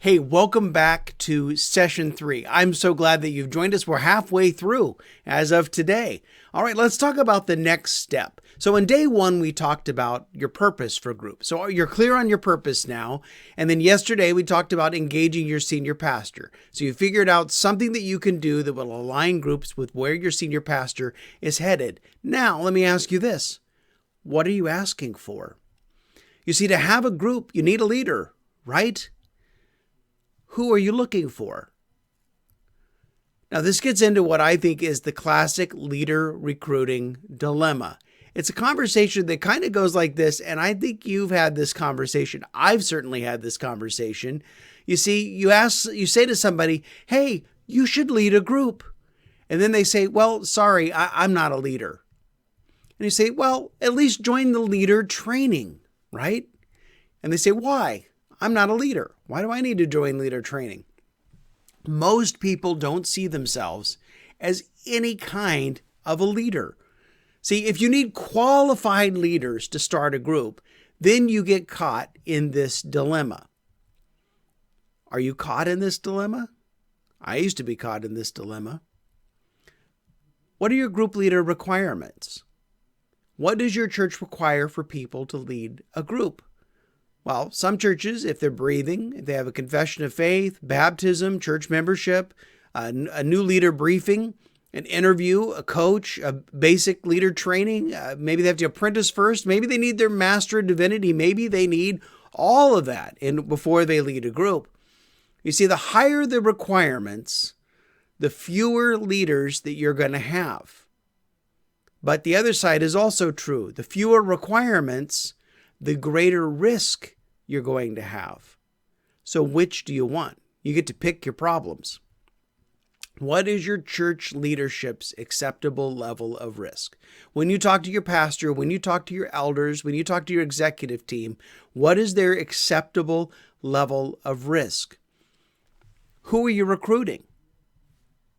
Hey, welcome back to session 3. I'm so glad that you've joined us. We're halfway through as of today. All right, let's talk about the next step. So in day 1, we talked about your purpose for group. So you're clear on your purpose now. And then yesterday, we talked about engaging your senior pastor. So you figured out something that you can do that will align groups with where your senior pastor is headed. Now, let me ask you this. What are you asking for? You see, to have a group, you need a leader, right? Who are you looking for? Now, this gets into what I think is the classic leader recruiting dilemma. It's a conversation that kind of goes like this, and I think you've had this conversation. I've certainly had this conversation. You see, you say to somebody, hey, you should lead a group. And then they say, well, sorry, I'm not a leader. And you say, well, at least join the leader training, right? And they say, why? I'm not a leader. Why do I need to join leader training? Most people don't see themselves as any kind of a leader. See, if you need qualified leaders to start a group, then you get caught in this dilemma. Are you caught in this dilemma? I used to be caught in this dilemma. What are your group leader requirements? What does your church require for people to lead a group? Well, some churches, if they're breathing, if they have a confession of faith, baptism, church membership, a new leader briefing, an interview, a coach, a basic leader training, maybe they have to apprentice first, maybe they need their master of divinity, maybe they need all of that before they lead a group. You see, the higher the requirements, the fewer leaders that you're going to have. But the other side is also true. The fewer requirements, the greater risk you're going to have. So which do you want? You get to pick your problems. What is your church leadership's acceptable level of risk? When you talk to your pastor, when you talk to your elders, when you talk to your executive team, what is their acceptable level of risk? Who are you recruiting?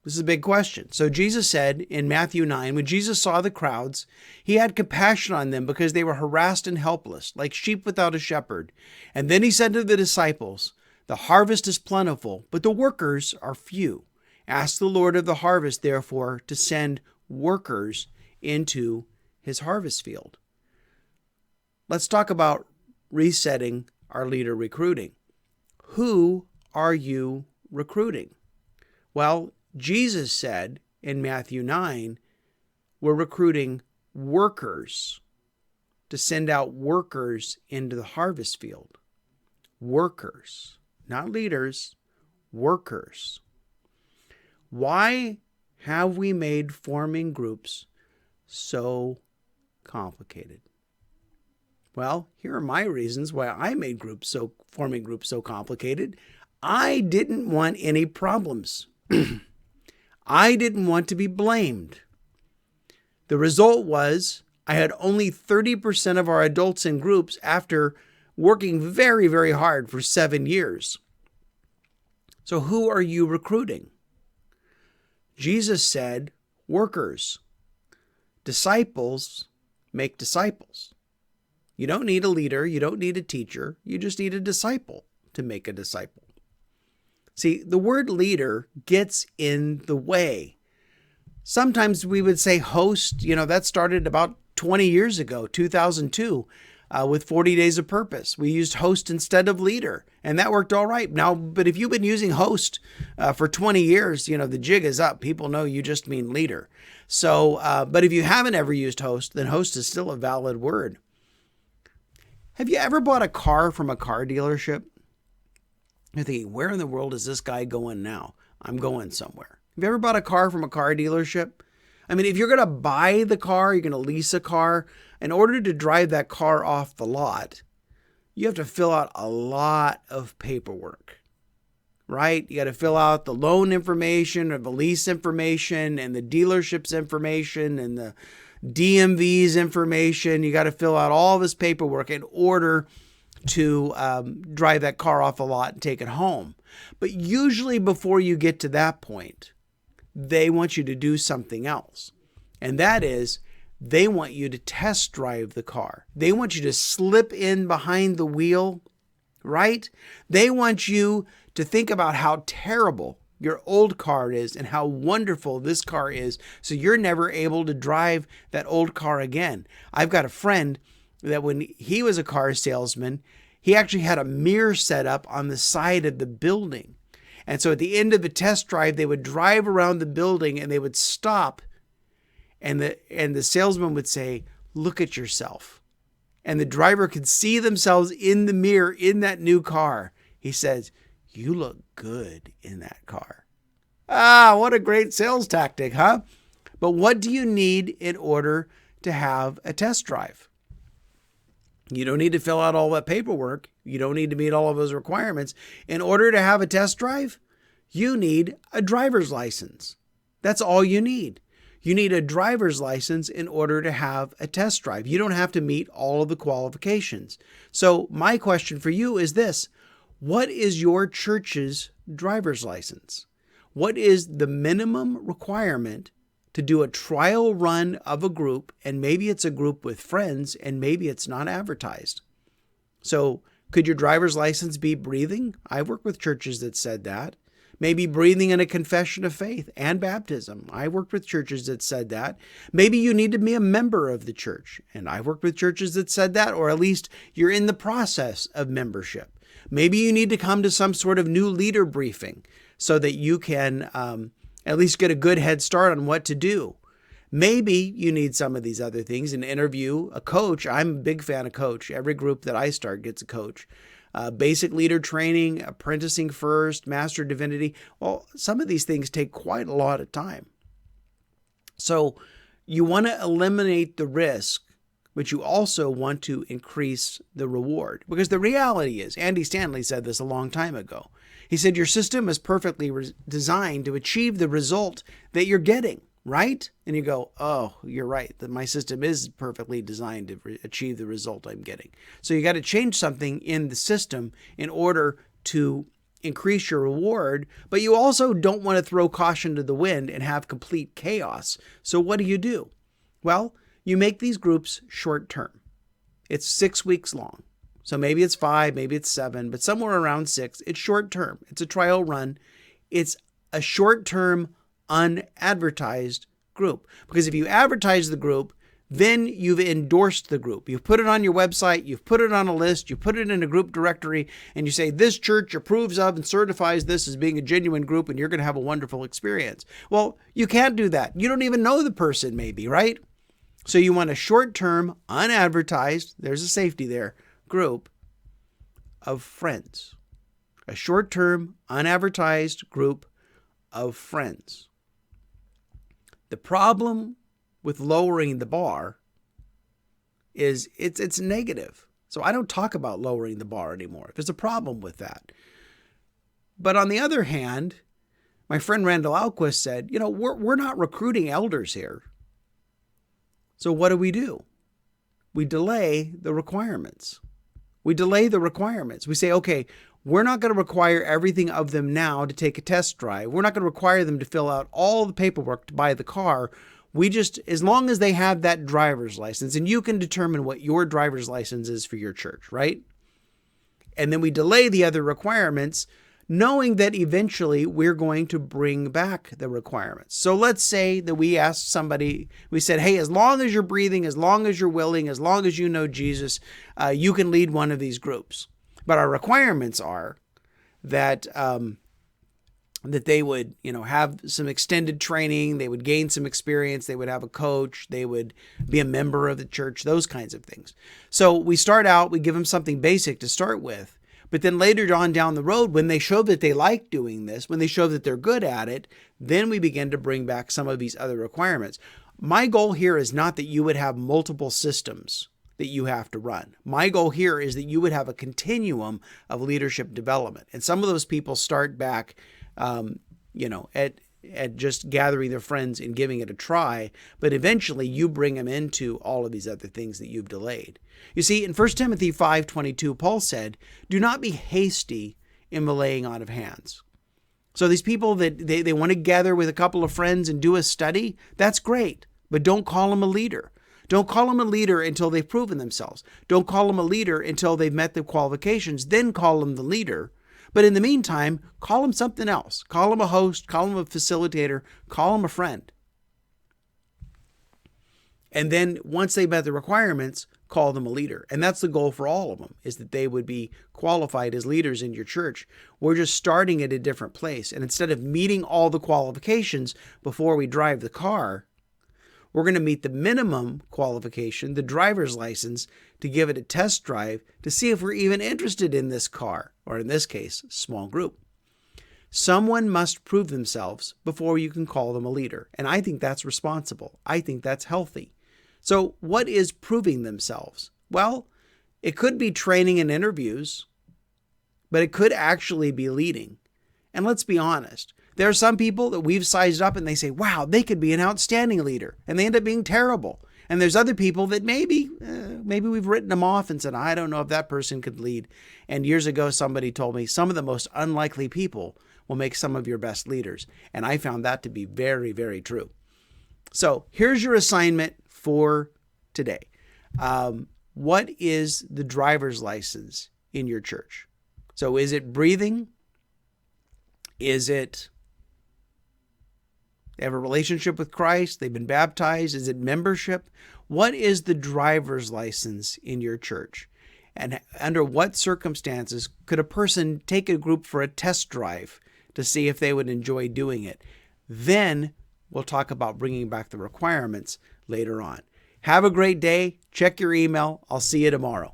This is a big question. So Jesus said in Matthew 9, when Jesus saw the crowds, he had compassion on them because they were harassed and helpless, like sheep without a shepherd. And then he said to the disciples, the harvest is plentiful, but the workers are few. Ask the Lord of the harvest, therefore, to send workers into his harvest field. Let's talk about resetting our leader recruiting. Who are you recruiting? Well, Jesus said in Matthew 9, we're recruiting workers to send out workers into the harvest field. Workers, not leaders, workers. Why have we made forming groups so complicated? Well, here are my reasons why I made forming groups so complicated. I didn't want any problems. I didn't want to be blamed. The result was I had only 30% of our adults in groups after working very, very hard for 7 years. So who are you recruiting? Jesus said, workers. Disciples make disciples. You don't need a leader. You don't need a teacher. You just need a disciple to make a disciple. See, the word leader gets in the way. Sometimes we would say host, that started about 20 years ago, 2002, with 40 Days of Purpose. We used host instead of leader, and that worked all right. Now, but if you've been using host for 20 years, the jig is up. People know you just mean leader. So, but if you haven't ever used host, then host is still a valid word. Have you ever bought a car from a car dealership? You're thinking, where in the world is this guy going now? I'm going somewhere. Have you ever bought a car from a car dealership? I mean, if you're going to buy the car, you're going to lease a car, in order to drive that car off the lot, you have to fill out a lot of paperwork, right? You got to fill out the loan information or the lease information and the dealership's information and the DMV's information. You got to fill out all this paperwork in order to drive that car off the lot and take it home. But usually before you get to that point, they want you to do something else. And that is, they want you to test drive the car. They want you to slip in behind the wheel, right? They want you to think about how terrible your old car is and how wonderful this car is, so you're never able to drive that old car again. I've got a friend that when he was a car salesman, he actually had a mirror set up on the side of the building. And so at the end of the test drive, they would drive around the building and they would stop, and the salesman would say, "Look at yourself." And the driver could see themselves in the mirror in that new car. He says, "You look good in that car." Ah, what a great sales tactic, huh? But what do you need in order to have a test drive? You don't need to fill out all that paperwork. You don't need to meet all of those requirements. In order to have a test drive, you need a driver's license. That's all you need. You need a driver's license in order to have a test drive. You don't have to meet all of the qualifications. So my question for you is this: what is your church's driver's license? What is the minimum requirement to do a trial run of a group? And maybe it's a group with friends, and maybe it's not advertised. So could your driver's license be breathing? I work with churches that said that. Maybe breathing in a confession of faith and baptism. I worked with churches that said that. Maybe you need to be a member of the church. And I worked with churches that said that, or at least you're in the process of membership. Maybe you need to come to some sort of new leader briefing so that you can at least get a good head start on what to do. Maybe you need some of these other things, an interview, a coach. I'm a big fan of coach. Every group that I start gets a coach. Basic leader training, apprenticing first, master divinity. Well, some of these things take quite a lot of time. So you want to eliminate the risk, but you also want to increase the reward. Because the reality is, Andy Stanley said this a long time ago. He said, your system is perfectly designed to achieve the result that you're getting, right? And you go, oh, you're right, that my system is perfectly designed to achieve the result I'm getting. So you got to change something in the system in order to increase your reward, but you also don't want to throw caution to the wind and have complete chaos. So what do? Well, you make these groups short term. It's 6 weeks long. So maybe it's 5, maybe it's 7, but somewhere around 6. It's short term. It's a trial run. It's a short term, unadvertised group. Because if you advertise the group, then you've endorsed the group. You've put it on your website, you've put it on a list, you put it in a group directory, and you say, this church approves of and certifies this as being a genuine group, and you're going to have a wonderful experience. Well, you can't do that. You don't even know the person maybe, right? So you want a short-term, unadvertised, there's a safety there, group of friends. A short-term, unadvertised group of friends. The problem with lowering the bar is it's negative. So I don't talk about lowering the bar anymore. There's a problem with that. But on the other hand, my friend Randall Alquist said, we're not recruiting elders here. So what do? We delay the requirements. We say, okay, we're not going to require everything of them now to take a test drive. We're not going to require them to fill out all the paperwork to buy the car. We just, as long as they have that driver's license, and you can determine what your driver's license is for your church, right? And then we delay the other requirements, knowing that eventually we're going to bring back the requirements. So let's say that we asked somebody, we said, hey, as long as you're breathing, as long as you're willing, as long as you know Jesus, you can lead one of these groups. But our requirements are that that they would, have some extended training, they would gain some experience, they would have a coach, they would be a member of the church, those kinds of things. So we start out, we give them something basic to start with. But then later on down the road, when they show that they like doing this, when they show that they're good at it, then we begin to bring back some of these other requirements. My goal here is not that you would have multiple systems that you have to run. My goal here is that you would have a continuum of leadership development. And some of those people start back, at just gathering their friends and giving it a try, but eventually you bring them into all of these other things that you've delayed. You see, in 1 Timothy 5:22, Paul said, do not be hasty in the laying on of hands. So these people that they want to gather with a couple of friends and do a study, that's great, but don't call them a leader. Don't call them a leader until they've proven themselves. Don't call them a leader until they've met the qualifications. Then call them the leader. But in the meantime, call them something else. Call them a host, call them a facilitator, call them a friend. And then once they met the requirements, call them a leader. And that's the goal for all of them, is that they would be qualified as leaders in your church. We're just starting at a different place. And instead of meeting all the qualifications before we drive the car, we're going to meet the minimum qualification, the driver's license, to give it a test drive to see if we're even interested in this car, or in this case, small group. Someone must prove themselves before you can call them a leader. And I think that's responsible. I think that's healthy. So what is proving themselves? Well, it could be training and interviews, but it could actually be leading. And let's be honest. There are some people that we've sized up and they say, wow, they could be an outstanding leader. And they end up being terrible. And there's other people that maybe we've written them off and said, I don't know if that person could lead. And years ago, somebody told me some of the most unlikely people will make some of your best leaders. And I found that to be very, very true. So here's your assignment for today. What is the driver's license in your church? So is it breathing? Is it they have a relationship with Christ? They've been baptized? Is it membership? What is the driver's license in your church? And under what circumstances could a person take a group for a test drive to see if they would enjoy doing it? Then we'll talk about bringing back the requirements later on. Have a great day. Check your email. I'll see you tomorrow.